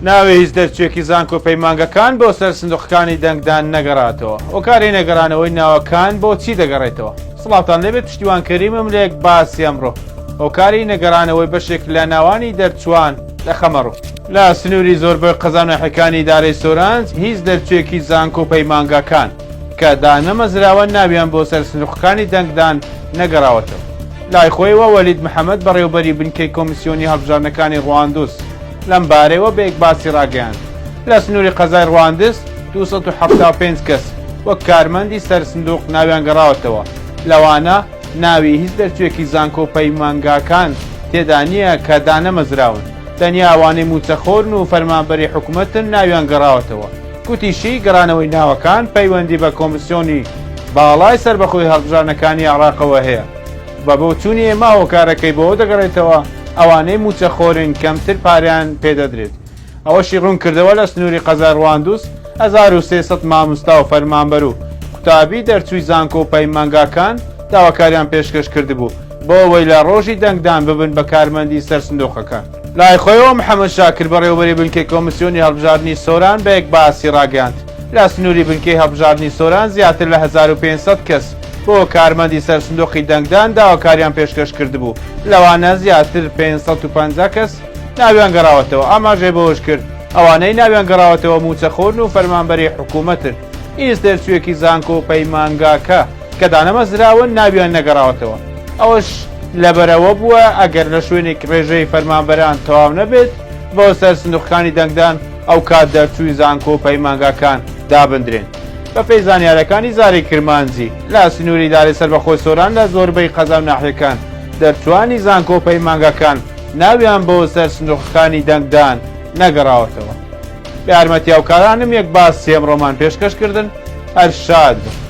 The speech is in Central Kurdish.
ناوێ هیچ دەرچێکی زانکۆ پەیمانگەکان بۆ سەر سندوقەکانی دەنگدان نەگەڕاتەوە. ئۆکاری نەگەڕانەوەی ناوەکان بۆ چی دەگەڕێتەوە؟ سڵاوتان لێبێت پشتیوان کەریمم لە یەک باسی ئەمڕۆ. ئۆکاری نەگەڕانەوەی بەشێک لە ناوانی دەرچوان لە خەمەڕوو. لە سنووری زۆربەی قەزانەحەکانی دارەی سۆرانج هیچ دەرچێکی زانکۆ پەیمانگەکان کە دانەمەزراوە ناویان بۆ سەر سندوقەکانی دەنگدان نەگەڕاوەتەوە. لای خۆیەوە وەلید محەممەد بەڕێوەبەری بنکەی کۆمیسیۆنی هەڵبژارنەکانی ڕواندوس لەم بارەوە بە یەک باسی ڕاگەیاند. لە سنووری قەزای ڕواندس 275 کەس وەک کارمەندی سەر سندوق ناویان گەڕاوەتەوە. لەوانە ناوی هیچ دەرچێکی زانکۆ پەیمانگاکان تێدا نییە کە دانەمەزراون. تەنیا ئەوانەی موچەخۆرن و فەرمانبەری حکوومەتن ناویان گەڕاوەتەوە. گوتیشی گەڕانەوەی ناوەکان پەیوەندی بە کۆمیسیۆنی باڵای سەربەخۆی هەڵبژارنەکانی عێراقەوە هەیە. بە بۆچوونی ئێمە هۆکارەکەی بەوە دەگەڕێتەوە ئەوانەی موچەخۆرن کەمتر پاریان پێدەدرێت. ئەوەشی ڕوون کردەوە لە سنووری قەزای ڕواندوس 1300 مامۆستا و فەرمانبەر و قوتابی دەرچووی زانکۆ پەیمانگاکان داواکاریان پێشکەش کردبوو بۆ ئەوەی لە ڕۆژی دەنگدان ببن بە کارمەندی سەر سندوقەکان. لای خۆیەوە محەممەد شاکر بەڕێوەبەری بنکەی کۆمیسیۆنی هەڵبژاردننی سۆران بە یەک باسی ڕاگەاند. لە سنووری بنکەی هەڵبژاردننی سۆران زیاتر لە 1500 کەس بۆ کارمەندی سەر سندوقی دەنگدان داواکاریان پێشکەش کردبوو. لەوانە زیاتر 550 کەس ناویان گەڕاوەتەوە. ئاماژەی بەوەش کرد ئەوانەی ناویان گەڕاوەتەوە موچەخۆرن و فەرمانبەری حکوومەتن. هیچ دەرچوێکی زانکۆ پەیمانگاکە کە دانەمەزراون ناویان نەگەڕاوەتەوە. ئەوەش لەبەرەوە بووە ئەگەر لە شوێنێک ڕێژەی فەرمانبەران تەواو نەبێت بۆ سەر سندوقەکانی دەنگدان ئەو کات دەرچووی زانکۆ پەیمانگاکان دابدرێن. بە پێی زانیارەکانی زاری کرمانجی لە سنووری دارەی سەربەخۆی سۆران لە زۆربەی قەزا و ناحیەکان دەرچوانی زانکۆ پەیمانگاکان ناویان بۆ سەر سندوقەکانی دەنگدان نەگەڕاوەتەوە. بە یارمەتی هاوکارانم یەک باسی ئەمڕۆمان پێشکەشکردن. هەر شاد بن.